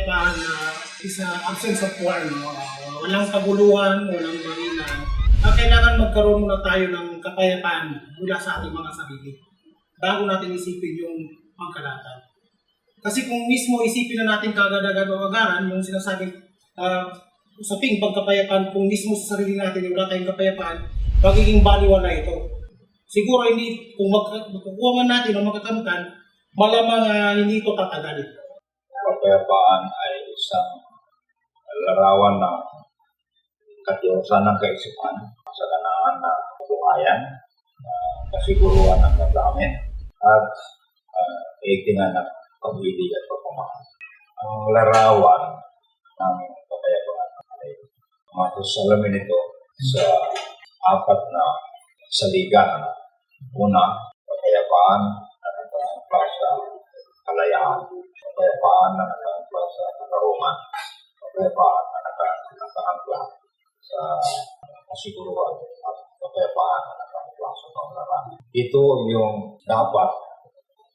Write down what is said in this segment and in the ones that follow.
kapayapaan na is absence of war, no? Walang kaguluhan, walang barilan. Kailangan magkaroon muna tayo ng kapayapaan mula sa ating mga sarili bago natin isipin yung pangkalatan. Kasi kung mismo isipin na natin kagad-agad o agaran, yung sinasabing usaping pagkapayapaan, kung mismo sa sarili natin wala tayong kapayapaan, magiging baliwala ito. Siguro hindi, kung magkukuha man natin o magkakamtan, malamang hindi ito tatagal. Kapayapaan ay isang larawan ng katiyosan ng kaisipan, kasaganaan ng buhayan, kasiguruhan ng damdamin, at itingan ng pag-ibig at pagmamahal. Ang larawan ng kapayapaan ay matusalamin ito sa apat na saligan. Una, kapayapaan na nagtatangkla sa kalayaan, kapayapaan na nagtatangkla sa katarungan, kapayapaan na nagtatangkla sa kasiguruhan, at kapayapaan na nagtatangkla sa panglaran. Ito yung dapat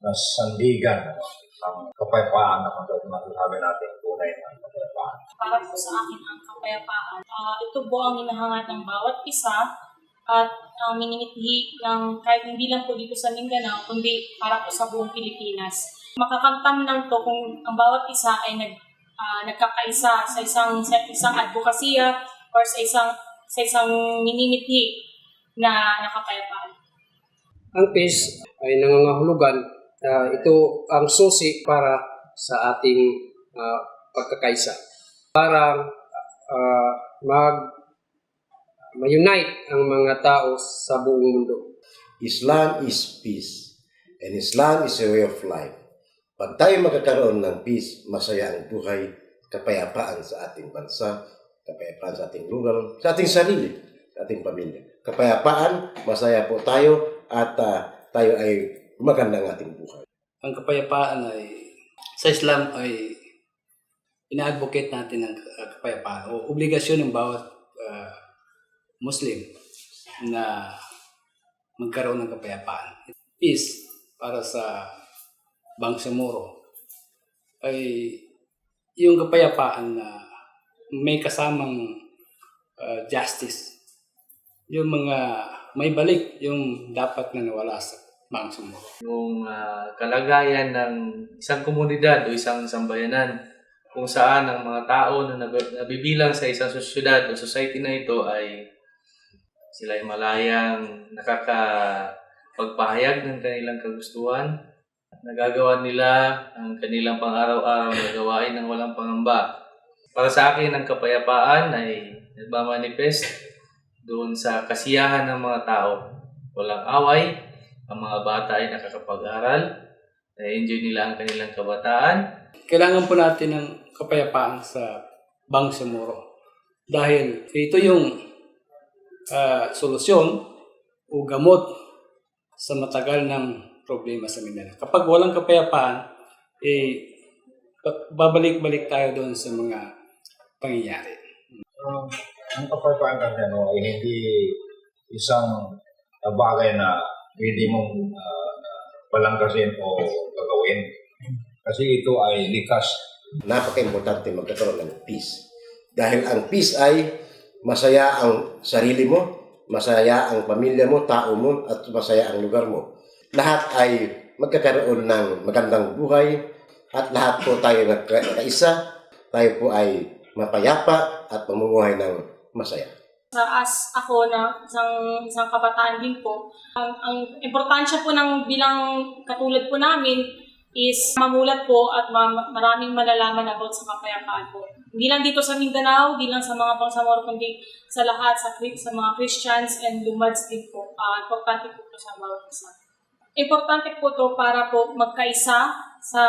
na sandigan ng kapayapaan na masasabi natin tunay ng kapayapaan. Para po sa akin ang kapayapaan, ito po ang hinahangad ng bawat isa at ang minimithi ng kahit hindi lang po dito sa Mindanao, kundi para po sa buong Pilipinas. Makakamtam lang to kung ang bawat isa ay nagkakaisa sa isang advokasya or sa isang minimithi na nakapayapaan. Ang peace ay nangangahulugan. Ito ang susi para sa ating pagkakaisa. Para ma-unite ang mga tao sa buong mundo. Islam is peace, and Islam is a way of life. Pag tayo magkakaroon ng peace, masaya ang buhay, kapayapaan sa ating bansa, kapayapaan sa ating lugar, sa ating sarili, sa ating pamilya. Kapayapaan, masaya po tayo at tayo ay maganda ang ating buhay. Ang kapayapaan ay, sa Islam ay ina-advocate natin ang kapayapaan o obligasyon ng bawat Muslim na magkaroon ng kapayapaan. Peace para sa Bangsamoro ay yung kapayapaan na may kasamang justice. Yung mga may balik yung dapat na nawala sa Bangsamoro. Yung kalagayan ng isang komunidad o isang sambayanan kung saan ang mga tao na nabibilang sa isang sosyedad o society na ito ay sila ay malayang nakakapagpahayag ng kanilang kagustuhan, nagagawa nila ang kanilang pang-araw-araw na gawain ng walang pangamba. Para sa akin, ang kapayapaan ay nagmamanifest doon sa kasiyahan ng mga tao. Walang away, ang mga bata ay nakakapag-aral, na-enjoy nila ang kanilang kabataan. Kailangan po natin ng kapayapaan sa Bangsamoro dahil ito yung solusyon o gamot sa matagal ng problema sa Mindanao. Kapag walang kapayapaan, babalik-balik tayo doon sa mga pangyayari. Ang kapayapaan kasi ay hindi isang bagay na hindi mong palangkasin o gagawin. Kasi ito ay likas. Napaka-importante magkakaroon ng peace. Dahil ang peace ay masaya ang sarili mo, masaya ang pamilya mo, tao mo, at masaya ang lugar mo. Lahat ay magkakaroon ng magandang buhay at lahat po tayo nagkaisa, tayo po ay mapayapa at mamumuhay ng masaya. As ako na isang kabataan din po, ang importansya po ng bilang katulad po namin is mamulat po at maraming malalaman about sa kapayapaan po. Hindi lang dito sa Mindanao, hindi lang sa mga Bangsamoro, kundi sa lahat, sa mga Christians and Lumads din po. Importante po ito sa bawat isa. Importante po ito para po magkaisa sa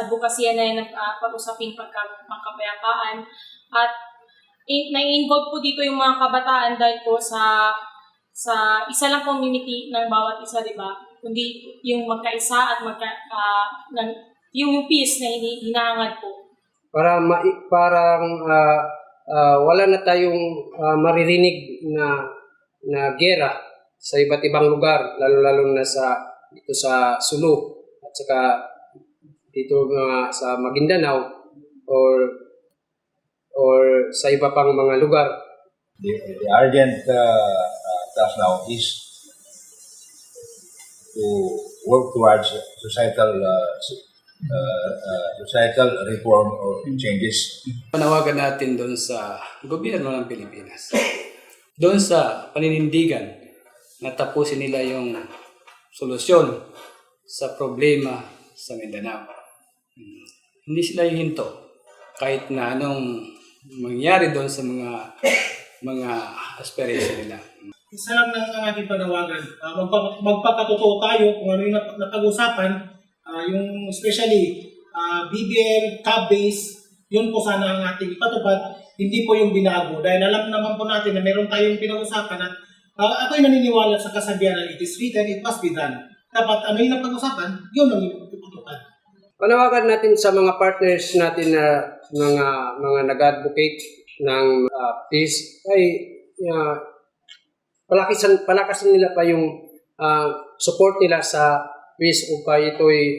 advokasya na pag-usaping pagkapayapaan. At nai-involve po dito yung mga kabataan dahil po sa isa lang community ng bawat isa, di ba? Kundi yung magkaisa at yung peace na hinahangad po. Parang wala na tayong maririnig na gera sa iba't ibang lugar, lalo-lalo na dito sa Sulu at saka dito sa Maguindanao o or sa iba pang mga lugar. The urgent task now is to work towards societal reform or changes. Panawagan natin doon sa gobyerno ng Pilipinas. Doon sa paninindigan na tapusin nila yung solusyon sa problema sa Mindanao. Hindi sila hihinto kahit na anong mangyari doon sa mga aspiration nila. Isa lang ang aking panawagan. Magpakatotoo tayo kung ano yung napag-usapan, yung especially BBL, CAB-based, yun po sana ang ating ipatupad, hindi po yung binago. Dahil alam naman po natin na meron tayong pinag-usapan at ako'y naniniwala sa kasabihan na it is written, it must be done. Dapat ano yung napag-usapan, yun ang ipatupad. Panawagan natin sa mga partners natin na mga nag-advocate ng peace ay palakasin nila pa yung support nila sa peace upang ito'y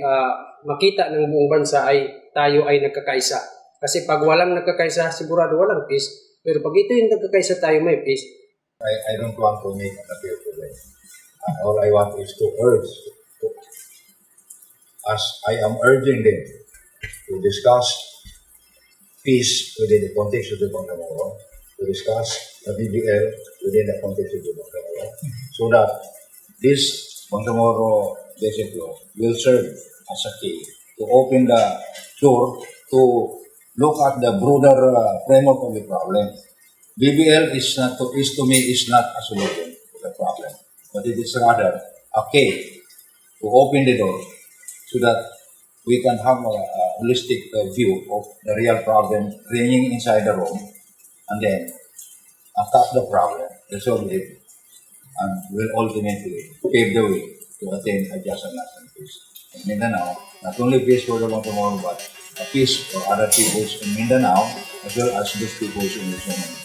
makita ng buong bansa ay tayo ay nagkakaisa. Kasi pag walang nagkakaisa, sigurado walang peace. Pero pag ito yung nagkakaisa tayo, may peace. I don't want to make an appeal today. All I want is to urge, as I am urging them to discuss peace within the context of the Bangsamoro, to discuss the BBL within the context of the Bangsamoro, so that this Bangsamoro Basic Law will serve as a key to open the door to look at the broader framework of the problem. BBL is to me not a solution to the problem, but it is rather a key to open the door so that we can have a holistic view of the real problem reigning inside the room, and then attack the problem, resolve it, and will ultimately pave the way to attain a just and lasting peace. In Mindanao, not only peace for the Bangsamoro, but a peace for other peoples in Mindanao, as well as those peoples in Luzon.